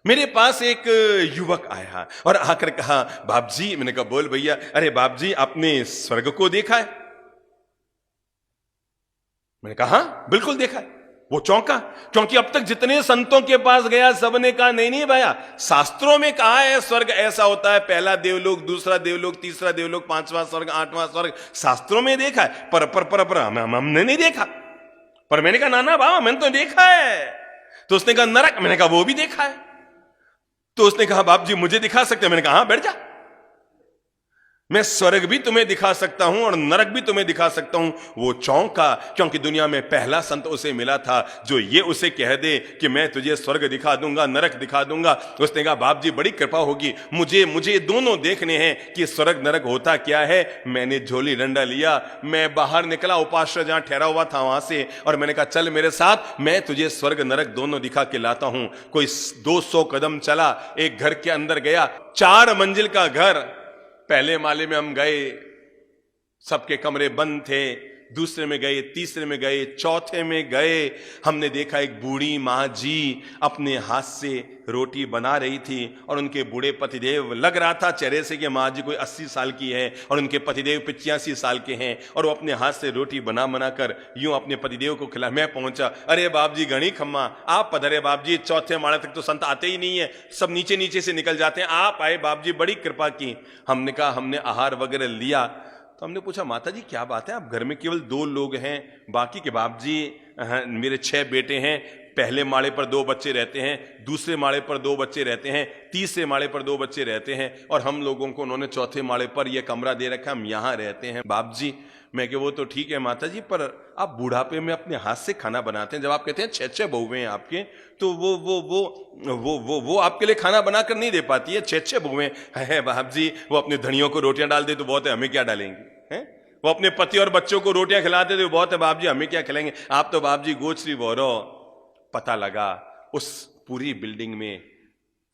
मेरे पास एक युवक आया और आकर कहा, बाप जी। मैंने कहा, बोल भैया। अरे बाप जी, आपने स्वर्ग को देखा है? मैंने कहा, हाँ बिल्कुल देखा है। वो चौंका, क्योंकि अब तक जितने संतों के पास गया सबने कहा, नहीं नहीं भैया, शास्त्रों में कहा है स्वर्ग ऐसा होता है, पहला देवलोक, दूसरा देवलोक, तीसरा देवलोक, पांचवां स्वर्ग, आठवां स्वर्ग, शास्त्रों में देखा है। पर हमने नहीं देखा। पर मैंने कहा, नाना बाबा मैंने तो देखा है। तो उसने कहा, नरक? मैंने कहा, वो भी देखा है। तो उसने कहा, बाप जी मुझे दिखा सकते हैं? मैंने कहा, हाँ बैठ जा, मैं स्वर्ग भी तुम्हें दिखा सकता हूं और नरक भी तुम्हें दिखा सकता हूं। वो चौंका, क्योंकि दुनिया में पहला संत उसे मिला था जो ये उसे कह दे कि मैं तुझे स्वर्ग दिखा दूंगा, नरक दिखा दूंगा। उसने कहा, बाप जी बड़ी कृपा होगी, मुझे दोनों देखने हैं कि स्वर्ग नरक होता क्या है। मैंने झोली डंडा लिया, मैं बाहर निकला उपाश्रय जहां ठहरा हुआ था वहां से, और मैंने कहा, चल मेरे साथ, मैं तुझे स्वर्ग नरक दोनों दिखा के लाता हूं। कोई 200 कदम चला, एक घर के अंदर गया, 4 मंजिल का घर। पहले माले में हम गए, सबके कमरे बंद थे। दूसरे में गए, तीसरे में गए, चौथे में गए। हमने देखा एक बूढ़ी माँ जी अपने हाथ से रोटी बना रही थी, और उनके बूढ़े पतिदेव, लग रहा था चेहरे से कि माँ जी कोई 80 साल की है और उनके पतिदेव 85 साल के हैं, और वो अपने हाथ से रोटी बना बना कर यूं अपने पतिदेव को खिला। मैं पहुंचा, अरे बाप जी घणी खम्मा, आप पधरे बाप जी, चौथे माले तक तो संत आते ही नहीं है, सब नीचे नीचे से निकल जाते हैं, आप आए बाप जी, बड़ी कृपा की। हमने कहा, हमने आहार वगैरह लिया। तो हमने पूछा, माता जी क्या बात है, आप घर में केवल 2 लोग हैं, बाकी के बाप जी मेरे 6 बेटे हैं, पहले माले पर 2 बच्चे रहते हैं, दूसरे माले पर 2 बच्चे रहते हैं, तीसरे माले पर 2 बच्चे रहते हैं, और हम लोगों को उन्होंने चौथे माले पर यह कमरा दे रखा, हम यहां रहते हैं बाप जी। मैं कि वो तो ठीक है माता जी, पर आप बुढ़ापे में अपने हाथ से खाना बनाते हैं, जब आप कहते हैं 6 बहुएं हैं आपके, तो वो आपके लिए खाना बनाकर नहीं दे पाती है। 6 बहुएं हैं बाप जी, वो अपने धनियों को रोटियां डाल दे तो बहुत है, हमें क्या डालेंगे हैं? वो अपने पति और बच्चों को रोटियां खिलाते तो बहुत है बाप जी, हमें क्या खिलाएंगे? आप तो बाप जी गोचरी बोरो। पता लगा उस पूरी बिल्डिंग में,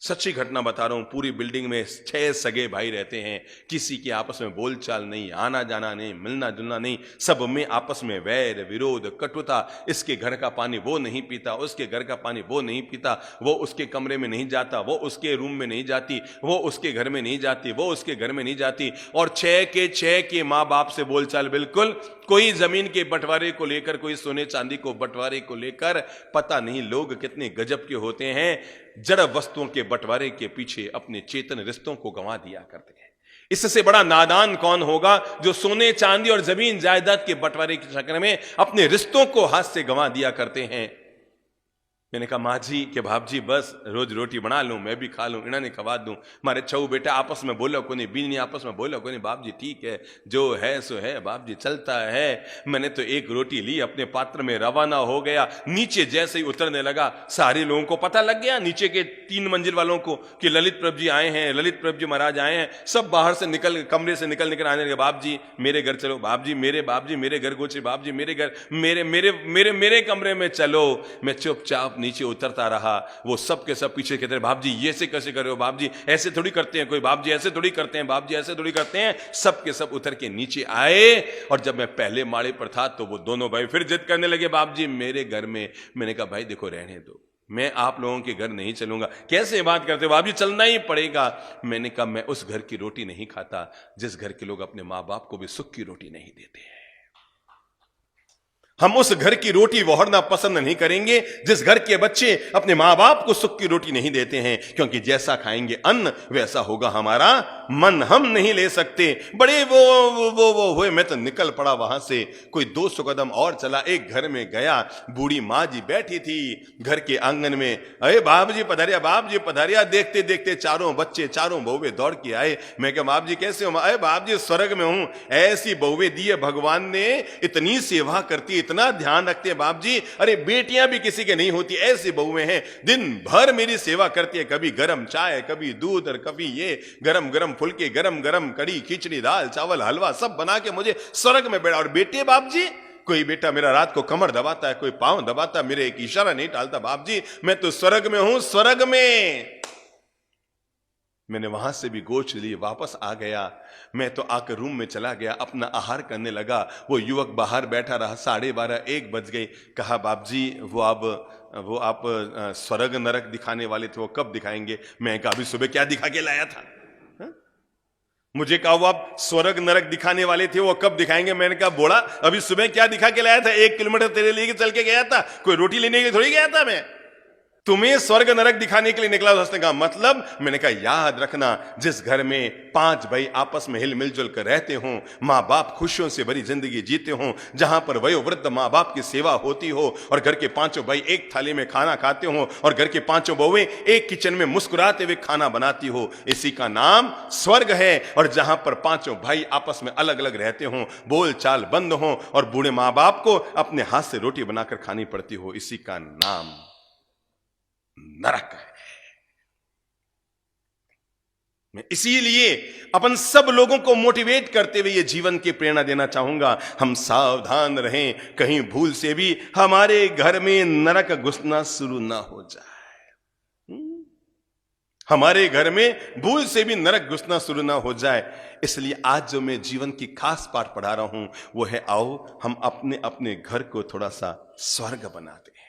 सच्ची घटना बता रहा हूं, पूरी बिल्डिंग में 6 सगे भाई रहते हैं, किसी की आपस में बोलचाल नहीं, आना जाना नहीं, मिलना जुलना नहीं, सब में आपस में वैर विरोध कटुता। इसके घर का पानी वो नहीं पीता, उसके घर का पानी वो नहीं पीता, वो उसके कमरे में नहीं जाता, वो उसके रूम में नहीं जाती, वो उसके घर में नहीं जाती, वो उसके घर में नहीं जाती, और 6 के माँ बाप से बोलचाल बिल्कुल, कोई जमीन के बंटवारे को लेकर, कोई सोने चांदी को बंटवारे को लेकर। पता नहीं लोग कितने गजब के होते हैं, जड़ वस्तुओं के बंटवारे के पीछे अपने चेतन रिश्तों को गंवा दिया करते हैं। इससे बड़ा नादान कौन होगा जो सोने चांदी और जमीन जायदाद के बंटवारे के चक्कर में अपने रिश्तों को हाथ से गंवा दिया करते हैं। मैंने कहा, माँ जी के बाप जी बस रोज रोटी बना लूं, मैं भी खा लूं, इन्होंने खवा दूं, हमारे 6 बेटा आपस में बोलो को नहीं, बीनी आपस में बोलो को नहीं, बाप जी ठीक है, जो है सो है बाप जी, चलता है। मैंने तो एक रोटी ली, अपने पात्र में रवाना हो गया। नीचे जैसे ही उतरने लगा, सारे लोगों को पता लग गया, नीचे के 3 मंजिल वालों को, कि ललित प्रभु जी आए हैं, ललित प्रभु जी महाराज आए हैं। सब बाहर से निकल, कमरे से निकल आने लगे, बाप जी मेरे घर चलो, बाप जी मेरे घर गोचे, बाप जी मेरे घर, मेरे कमरे में चलो। मैं चुपचाप नीचे उतरता रहा। वो सब के सब पीछे कहते हैं, बाप जी ये से कैसे कर रहे हो, बाप जी ऐसे थोड़ी करते हैं कोई, बाप जी ऐसे थोड़ी करते हैं, बाप जी ऐसे थोड़ी करते हैं। सब के सब उतर के नीचे आए, और जब मैं पहले माले पर था तो वो दोनों भाई फिर जिद करने लगे, बाप जी मेरे घर में। मैंने कहा, भाई देखो रहने दो, मैं आप लोगों के घर नहीं चलूंगा। कैसे बात करते हो बाप जी, चलना ही पड़ेगा। मैंने कहा, मैं उस घर की रोटी नहीं खाता जिस घर के लोग अपने मां बाप को भी सुख की रोटी नहीं देते हैं। हम उस घर की रोटी वोहरना पसंद नहीं करेंगे जिस घर के बच्चे अपने मां बाप को सुख की रोटी नहीं देते हैं, क्योंकि जैसा खाएंगे अन्न वैसा होगा हमारा मन। हम नहीं ले सकते। बड़े वो हुए, मैं तो निकल पड़ा वहां से। कोई 200 कदम और चला, एक घर में गया, बूढ़ी माँ जी बैठी थी घर के आंगन में। अरे बाप जी पधारिया, बाप जी पधारिया। देखते देखते 4 बच्चे, 4 बहुवे दौड़ के आए। मैं क्या, बाप जी कैसे हो? अरे बाप जी स्वर्ग में हूं, ऐसी बहुवे दी है भगवान ने, इतनी सेवा करती, इतना ध्यान रखते हैं बाप जी। अरे बेटियां भी किसी के नहीं होती, ऐसी बहुएं हैं, दिन भर मेरी सेवा करती है, कभी गरम चाय, कभी दूध, और कभी ये गरम गरम फुलके, गरम गरम कड़ी खिचड़ी दाल चावल हलवा सब बना के मुझे स्वर्ग में बैठा। और बेटे बाप जी, कोई बेटा मेरा रात को कमर दबाता है, कोई पांव दबाता, मेरे एक इशारा नहीं टालता। बाप जी मैं तो स्वर्ग में हूं, स्वर्ग में। मैंने वहां से भी गोश्त लिए वापस आ गया। मैं तो आकर रूम में चला गया, अपना आहार करने लगा। वो युवक बाहर बैठा रहा। 12:30 1 बज गए। कहा, बाप जी वो आप स्वर्ग नरक दिखाने वाले थे, वो कब दिखाएंगे? मैं कहा, अभी सुबह क्या दिखा के लाया था? हा? मुझे कहा, वो आप स्वर्ग नरक दिखाने वाले थे, वो कब दिखाएंगे? मैंने कहा, बोला अभी सुबह क्या दिखा के लाया था? 1 किलोमीटर तेरे लिए चल के गया था, कोई रोटी लेने के लिए थोड़ी गया था मैं। तुम्हें स्वर्ग नरक दिखाने के लिए निकला। उसने कहा, मतलब? मैंने कहा, याद रखना, जिस घर में 5 भाई आपस में हिल मिलजुल कर रहते हों, माँ बाप खुशियों से भरी जिंदगी जीते हों, जहां पर वयोवृद्ध माँ बाप की सेवा होती हो, और घर के 5 भाई एक थाली में खाना खाते हों, और घर के 5 बहुएं एक किचन में मुस्कुराते हुए खाना बनाती हो, इसी का नाम स्वर्ग है। और जहां पर 5 भाई आपस में अलग अलग रहते हों, बोल चाल बंद हो, और बूढ़े माँ बाप को अपने हाथ से रोटी बनाकर खानी पड़ती हो, इसी का नाम नरक है। मैं इसीलिए अपन सब लोगों को मोटिवेट करते हुए ये जीवन की प्रेरणा देना चाहूंगा, हम सावधान रहें, कहीं भूल से भी हमारे घर में नरक घुसना शुरू ना हो जाए। हमारे घर में भूल से भी नरक घुसना शुरू ना हो जाए। इसलिए आज जो मैं जीवन की खास पाठ पढ़ा रहा हूं वो है, आओ हम अपने अपने घर को थोड़ा सा स्वर्ग बनाते हैं।